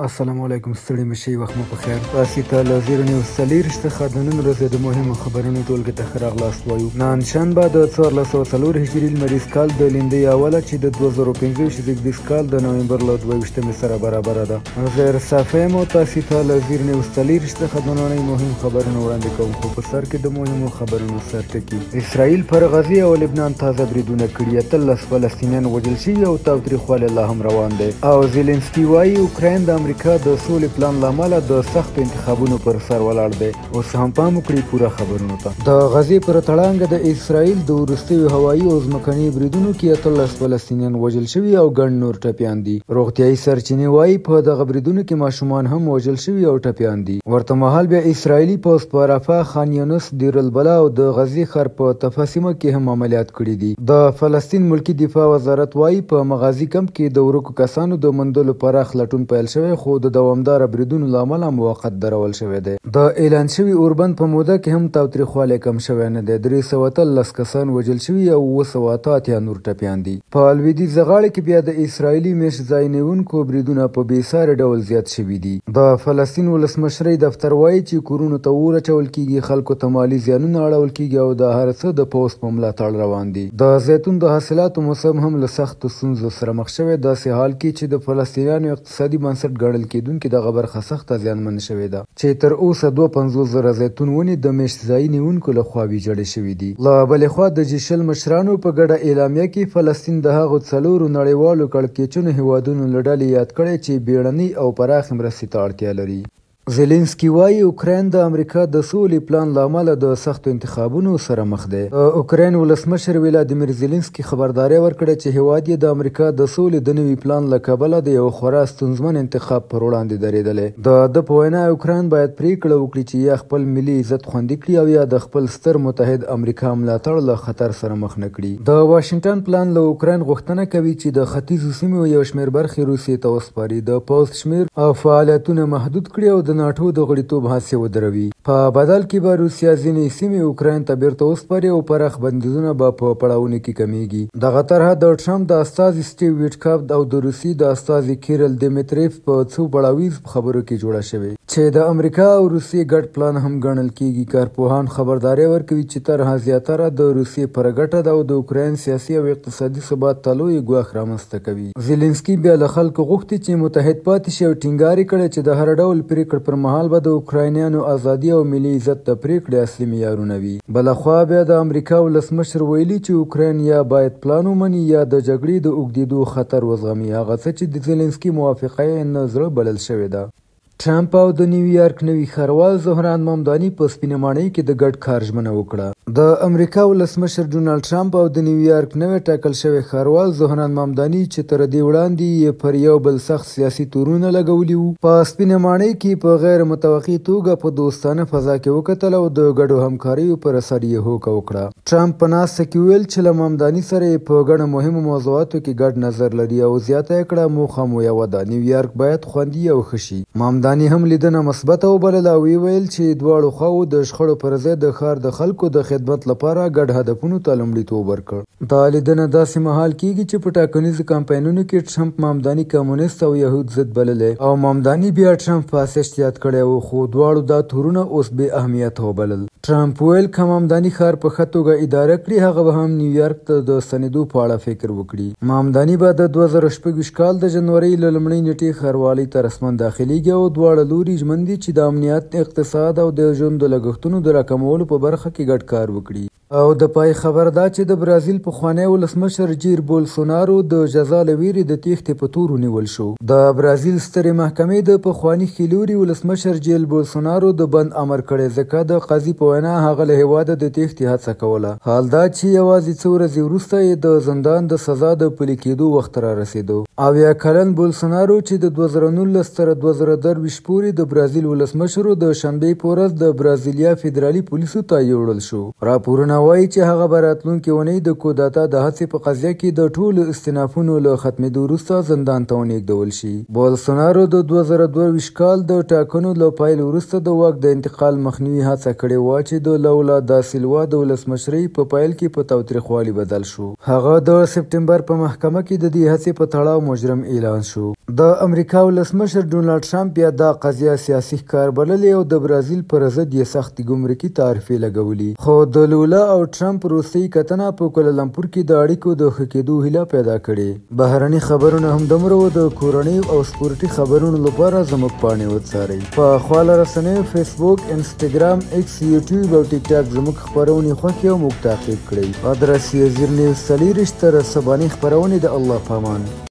السلام علیکم، ستړي مشئ، وخت مو په خیر. تاسې ته له 0.30 څخه د نن ورځې د مهمو خبرونو ټولګې ته ښه راغلاست وایو. نن شنبه د 1404 هجري لمریز کال د لیندۍ اوله چې د 2025 زیږدیز کال د نومبر له 22 سره برابره ده. غیر صافی مو تاسې ته له 0.30 څخه د نننۍ مهم خبرونه وړاندې کوم، خو په سر کې د مهمو خبرونو سرټکي. اسرائیل پر غزې او لبنان تازه بریدونه کړي، 13 فلسطینیان وژل شوي او تاوتریخوالی لا هم روان دی. او زیلنسکي وایي اوکراین د امریکا د سولې پلان له امله د سختو انتخابونو پر سر ولاړ دی. اوس هم پام وکړئ پوره خبرونو ته. د غزې پر تړانګه د اسرائیل د وروستیو هوایي او ځمکني بریدونو کې 13 فلسطینیان وژل شوي او ګڼ نور ټپیان دي. روغتیایي سرچینې وایي په دغه بریدونو کې ماشومان هم وژل شوي او ټپیان دي. ورته مهال بیا اسرائیلي پوځ په رفح، خان یونس، دیر البلا او د غزې ښار په تفاسیمه کې هم عملیات کړي دي. د فلسطین ملکي دفاع وزارت وایي په مغازي کمپ کې د ورکو کسانو د موندلو پراخ لټون پیل شوی، خو د دوامداره بریدونو له امله موقت درول شوی دی. د اعلان شوي اوربند په موده کې هم تاوتریخوالی کم شوی نه دی. 313 کسان وژل شوي او 788 نور ټپیان دي. په لویدیځه غاړه کې بیا د اسرائیلي میشت ځای نیونکو بریدونه په بېساري ډول زیات شوي دي. د فلسطین ولسمشرۍ دفتر وایي چې کورونو ته اور اچول کېږي، خلکو ته مالي زیانونه اړول کېږي او د هر څه د پوځ په ملاتړ روان دي. د زیتون د حاصلاتو موسم هم له سختو ستونزو سره مخ شوی، داسې حال کې چې د فلسطینیانو اقتصادي بنسټ ګڼل کېدونکي دغه برخه سخته زیانمنه شوې ده، چې تر اوسه 52,000 زیتون ونې د میشت ځای نیونکو لخوا ویجاړې شوي دي. له بلې خوا د جیشل مشرانو په ګډه اعلامیه کې فلسطین د هغو 4 نړیوالو کړکېچونو هیوادونو له ډلې یاد کړی چې بیړنۍ او پراخې مرستې ته اړتیا لري. زیلنسکي وایي اوکراین د امریکا د سولې پلان له امله د سختو انتخابونو سره مخ دی. اوکراین ولسمشر ولادیمیر زیلنسکي خبرداری ورکړه چې هیواد یې د امریکا د سولې د نوي پلان له کبله د یو خورا ستونزمن انتخاب پر وړاندې درېدلی. د په وینا اوکراین باید پریکړه وکړي چې یا خپل ملي عزت خوندي کړي او یا د خپل ستر متحد امریکا ملاتړ له خطر سره مخ نه کړي. د واشنګټن پلان له اوکراین غوښتنه کوي چې د ختیځو سیمو یو شمېر برخې روسیې ته وسپاري، د پوځ شمېر او فعالیتونه محدود کړي او د ناټو د غړیتوب هڅې ودروي. په بدل کې به روسیه ځینې سیمې اوکراین ته بیرته وسپاري او پراخ بندیزونه به په پړاوونو کې کمیږي. دغه طرحه د ټرمپ د استازي سټیو ویټکاف او د روسیې د استازي کیرل دیمیتریف په څو پړاویز خبرو کې جوړه شوې، چې د امریکا او روسیې ګډ پلان هم ګڼل کېږي. کارپوهان خبرداری ورکوي چې طرحه زیاتره د روسیې پر ګټه ده او د اوکراین سیاسي او اقتصادي ثبات ته لوی ګواښ رامنځته کوي. زیلنسکي بیا له خلکو غوښتي چې متحد پاتې شي او ټینګار یې کړی چې د هر ډول پریکړې پر مهال به د اوکراینیانو ازادي او ملي عزت د پریکړې اصلي معیارونه وي. بلخوا بیا د امریکا ولسمشر ویلي چې اوکراین یا باید پلان ومني یا د جګړې د اوږدېدو خطر وزغمي، هغه څه چې د زیلنسکي موافقه یې نه زړه بلل شوې ده. ټرمپ او د نیویارک نوي ښاروال زهران ممداني په سپینه ماڼۍ کې د ګډ کار ژمنه وکړه. د امریکا ولسمشر ډونالډ ټرمپ او د نیویارک نوی ټاکل شوی ښاروال زهران ممداني چې تر دې وړاندې یې پر یو بل سخت سیاسي تورونه لګولي وو، په سپینه ماڼۍ کې په غیر متوقع توګه په دوستانه فضا کې وکتل او د ګډو همکاریو پر اثر یې هوکه وکړه. ټرمپ په ناسته کې ویل چې له ممداني سره یې په ګڼو مهمو موضوعاتو کې ګډ نظر لري او زیاته یې کړه موخه مو یوه ده، نیویارک باید خوندي او ښه شي. ممداني هم لیدنه مثبته وبلله او ویل چې دواړو خواو د شخړو پر ځای د ښار د خلکو د خدمت لپاره ګډ هدفونو ته لومړیتوب ورکړ. دا لیدنه داسې مهال کېږي چې په ټاکنیزو کمپاینونو کې ټرمپ ممداني کمونیست او یهود ضد بللی او ممداني بیا ټرمپ فاسیسټ یاد کړی و، خو دواړو دا تورونه اوس بې اهمیته وبلل. ټرمپ ویل که ممداني ښار په ښه توګه اداره کړي هغه به هم نیویارک ته د ستنېدو په اړه فکر وکړي. ممداني به د 2026 کال د جنورۍ له لومړۍ نیټې ښاروالۍ ته رسما داخلیږي او دواړه لوري ژمن دي چې د امنیت، اقتصاد او د ژوند د لګښتونو د راکمولو په برخه کې ګډ کار وکړي. او د پای خبر دا چې د برازیل پخوانی ولسمشر جیر بولسونارو د جزا له ویرې د تېښتې په تور ونیول شو. د برازیل سترې محکمې د پخواني ښیلوري ولسمشر جیر بولسونارو د بند امر کړی، ځکه د قاضي په وینا هغه له هیواده د تېښتې هڅه کوله. حال دا چې یوازې څو ورځې وروسته یې د زندان د سزا د پلي کېدو وخت را رسېدو. 80 کلن بولسونارو چې د 2019 تر 2023 پورې د برازیل ولسمشر د شنبې په ورځ د برازیلیا فدرالي پولیسو ته یوړل شو. راپورونه وایي چې هغه به راتلونکې اونۍ د کودتا د هڅې په قضیه کې د ټولو استنافونو له ختمېدو وروسته زندان ته ونږدول شي. بولسونارو د 2022 کال د ټاکنو له پیل وروسته د واک د انتقال مخنیوي هڅه کړې وه چې د لولا دا سیلوا د ولسمشرۍ په پیل کې په تاوتریخوالي بدل شو. هغه د سپټمبر په محکمه کې د دې هڅې په تړاو مجرم اعلان شو. د امریکا ولسمشر ډونالډ ټرمپ یا دا قضیه سیاسي ښکار بللې او د برازیل پر ضد یې سختې ګمرکي تعرفې لګولي. خو د لولا او ټرمپ وروستۍ کتنه په کوالالمپور کې د اړیکو د ښه کېدو هیله پیدا کړې. بهرني خبرونه همدومره د کورنۍ او سپورتي خبرونو لپاره زموږ پاڼې وڅارئ. په خواله رسنیو فیسبوک، انسټاګرام، ایکس، یوټیوب او ټیک ټاک زموږ خپرونې خوښې او موږ تعقیب کړئ. ادرس یې زیرنیوز 40 تر سبانۍ خپرونې د الله په امان.